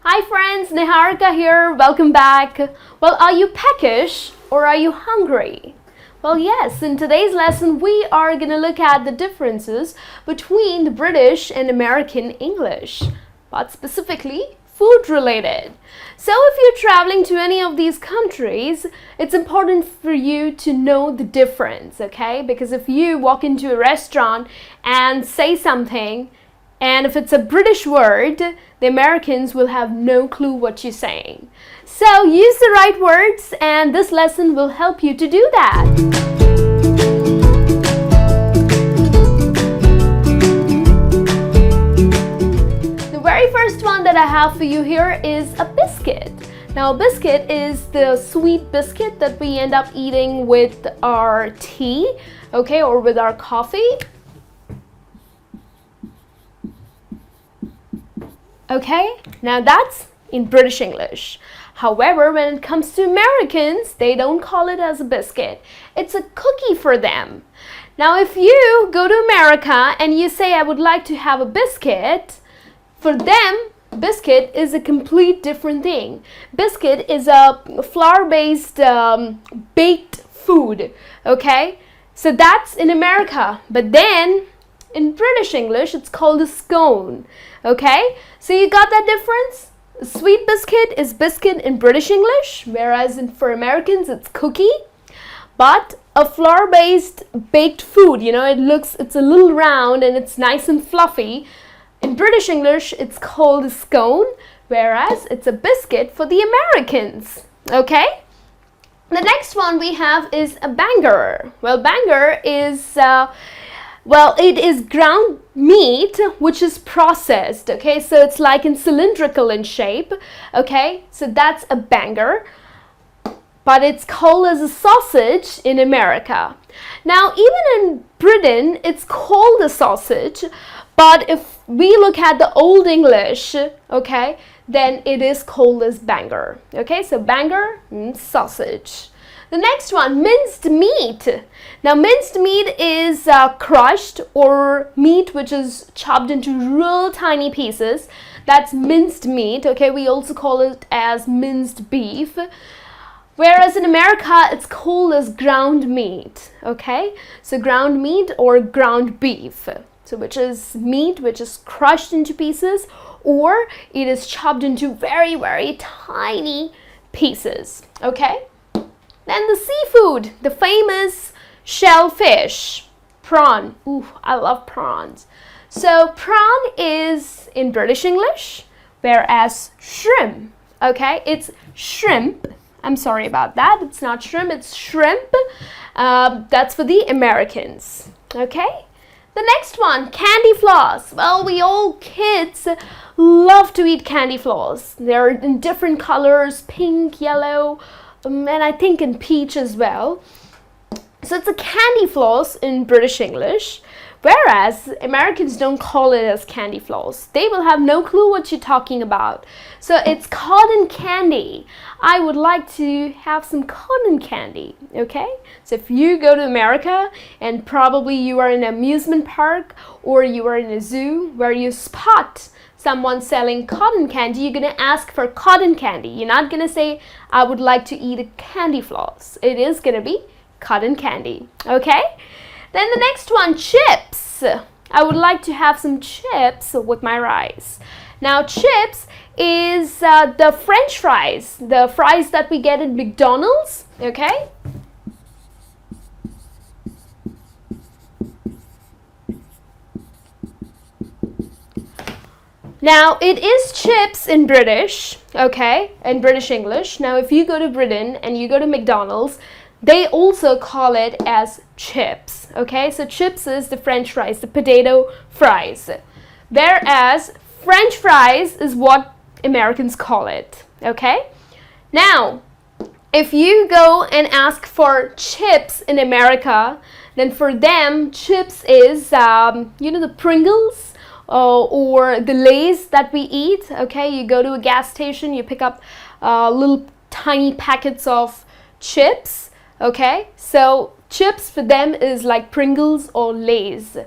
Hi friends, Niharika here. Welcome back. Well, are you peckish or are you hungry? Well, yes, in today's lesson we are going to look at the differences between the British and American English, but specifically food related. So if you're traveling to any of these countries, it's important for you to know the difference, okay? Because if you walk into a restaurant and say something, and if it's a British word, the Americans will have no clue what you're saying. So use the right words, and this lesson will help you to do that. The very first one that I have for you here is a biscuit. Now, a biscuit is the sweet biscuit that we end up eating with our tea, okay, or with our coffee. Okay, now that's in British English. However, when it comes to Americans, they don't call it as a biscuit. It's a cookie for them. Now, if you go to America and you say, I would like to have a biscuit, for them, biscuit is a complete different thing. Biscuit is a flour-based baked food, okay? So that's in America. But then, in British English, it's called a scone, okay? So you got that difference? A sweet biscuit is biscuit in British English, whereas for Americans, it's cookie. But a flour-based baked food, it's a little round and it's nice and fluffy. In British English, it's called a scone, whereas it's a biscuit for the Americans, okay? The next one we have is a banger. Well, banger is... it is ground meat which is processed, okay? So it's like in cylindrical in shape, okay? So that's a banger, but it's called as a sausage in America. Now, even in Britain, it's called a sausage, but if we look at the Old English, okay, then it is called as banger, okay? So banger means sausage. The next one, minced meat. Now, minced meat is crushed or meat which is chopped into real tiny pieces. That's minced meat, okay? We also call it as minced beef. Whereas in America, it's called as ground meat, okay? So ground meat or ground beef. So which is meat which is crushed into pieces, or it is chopped into very, very tiny pieces, okay? Then the seafood, the famous shellfish, prawn. Ooh, I love prawns. So prawn is in British English, whereas shrimp, okay, it's shrimp. I'm sorry about that. It's not shrimp, it's shrimp. That's for the Americans, okay? The next one, candy floss. Well, we all kids love to eat candy floss. They're in different colors, pink, yellow, and I think in peach as well. So it's a candy floss in British English, whereas Americans don't call it as candy floss. They will have no clue what you're talking about. So it's cotton candy. I would like to have some cotton candy, okay? So if you go to America and probably you are in an amusement park or you are in a zoo where you spot someone selling cotton candy, you're going to ask for cotton candy. You're not going to say, I would like to eat a candy floss. It is going to be cotton candy, okay? Then the next one, chips. I would like to have some chips with my rice. Now, chips is the French fries, the fries that we get at McDonald's, okay? Now, it is chips in British, okay, in British English. Now, if you go to Britain and you go to McDonald's, they also call it as chips, okay? So chips is the French fries, the potato fries. Whereas French fries is what Americans call it, okay? Now, if you go and ask for chips in America, then for them, chips is, the Pringles, or the Lay's that we eat, okay? You go to a gas station, you pick up little tiny packets of chips, okay? So chips for them is like Pringles or Lay's.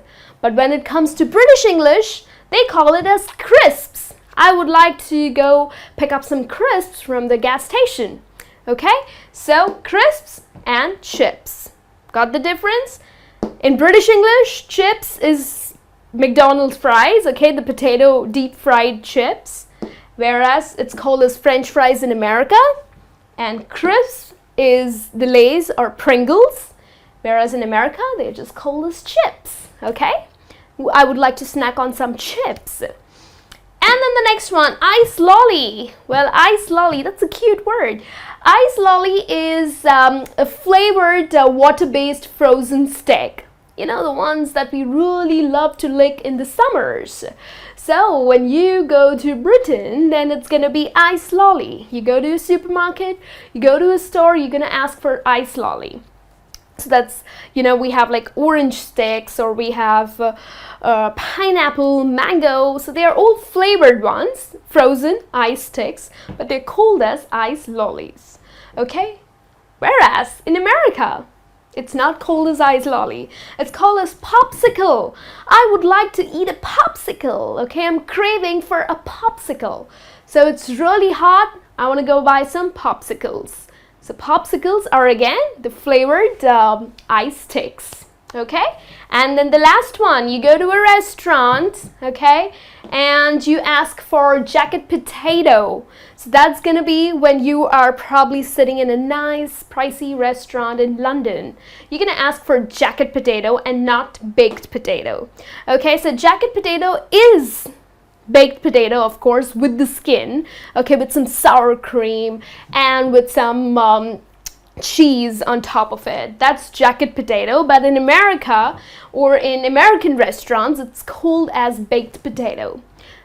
But when it comes to British English, they call it as crisps. I would like to go pick up some crisps from the gas station. Okay, so crisps and chips. Got the difference? In British English, chips is McDonald's fries, okay, the potato deep fried chips, whereas it's called as French fries in America, and crisps is the Lay's or Pringles, whereas in America they're just called as chips, okay? I would like to snack on some chips. And then the next one, ice lolly. Well, ice lolly, that's a cute word. Ice lolly is a flavored water-based frozen stick. You know, the ones that we really love to lick in the summers. So when you go to Britain, then it's gonna be ice lolly. You go to a supermarket, you go to a store, you're gonna ask for ice lolly. So that's, you know, we have like orange sticks, or we have pineapple, mango. So they are all flavored ones, frozen ice sticks, but they're called as ice lollies. Okay? Whereas in America, it's not called as ice lolly. It's called as popsicle. I would like to eat a popsicle. Okay, I'm craving for a popsicle. So it's really hot. I want to go buy some popsicles. So popsicles are again the flavored ice sticks, okay? And then the last one, you go to a restaurant, okay? And you ask for jacket potato. So that's gonna be when you are probably sitting in a nice pricey restaurant in London. You're gonna ask for jacket potato and not baked potato. Okay, so jacket potato is baked potato, of course, with the skin, okay, with some sour cream and with some cheese on top of it. That's jacket potato, but in America or in American restaurants, it's called as baked potato.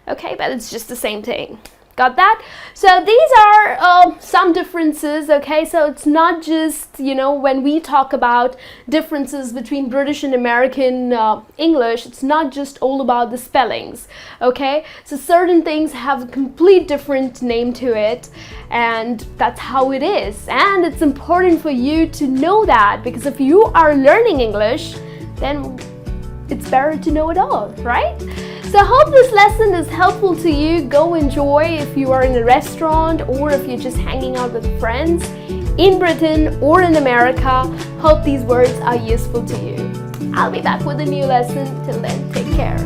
Okay, but it's just the same thing. Got that? So these are some differences, okay? So it's not just, you know, when we talk about differences between British and American English, it's not just all about the spellings, okay? So certain things have a complete different name to it, and that's how it is. And it's important for you to know that, because if you are learning English, then it's better to know it all, right? So I hope this lesson is helpful to you. Go enjoy if you are in a restaurant or if you're just hanging out with friends in Britain or in America. Hope these words are useful to you. I'll be back with a new lesson. Till then, take care.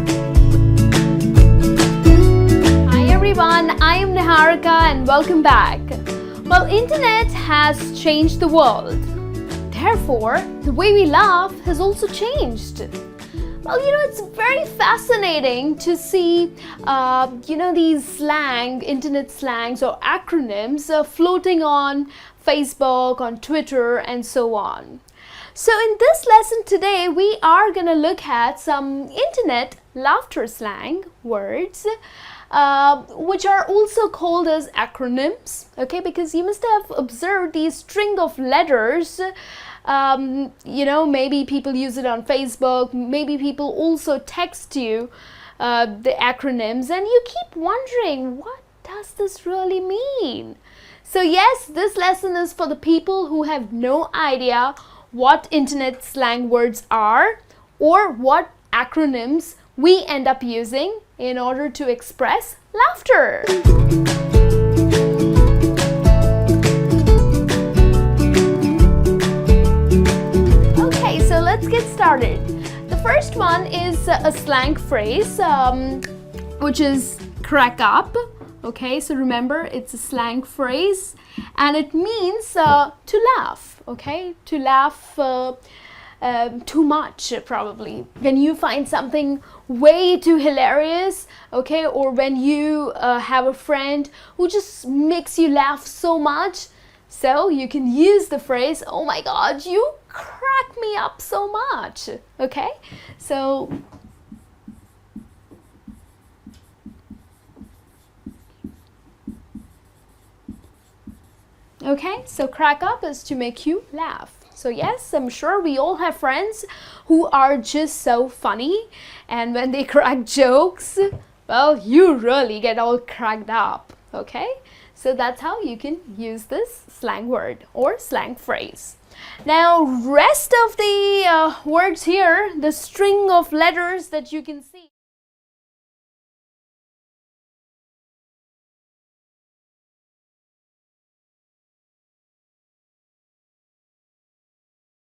Hi everyone, I am Niharika and welcome back. Well, internet has changed the world. Therefore, the way we laugh has also changed. Well, you know, it's very fascinating to see, you know, these internet slangs or acronyms floating on Facebook, on Twitter, and so on. So in this lesson today, we are going to look at some internet laughter slang words, which are also called as acronyms, okay, because you must have observed these string of letters. You know, maybe people use it on Facebook, maybe people also text you the acronyms, and you keep wondering, what does this really mean? So yes, this lesson is for the people who have no idea what internet slang words are or what acronyms we end up using in order to express laughter. Let's get started. The first one is a slang phrase, which is crack up. Okay, so remember, it's a slang phrase and it means to laugh. Okay, to laugh too much, probably. When you find something way too hilarious, okay, or when you have a friend who just makes you laugh so much, so you can use the phrase, oh my God, you crack me up so much, okay? So, okay, so crack up is to make you laugh. So yes, I'm sure we all have friends who are just so funny, and when they crack jokes, well, you really get all cracked up, okay? So that's how you can use this slang word or slang phrase. Now, rest of the words here, the string of letters that you can see.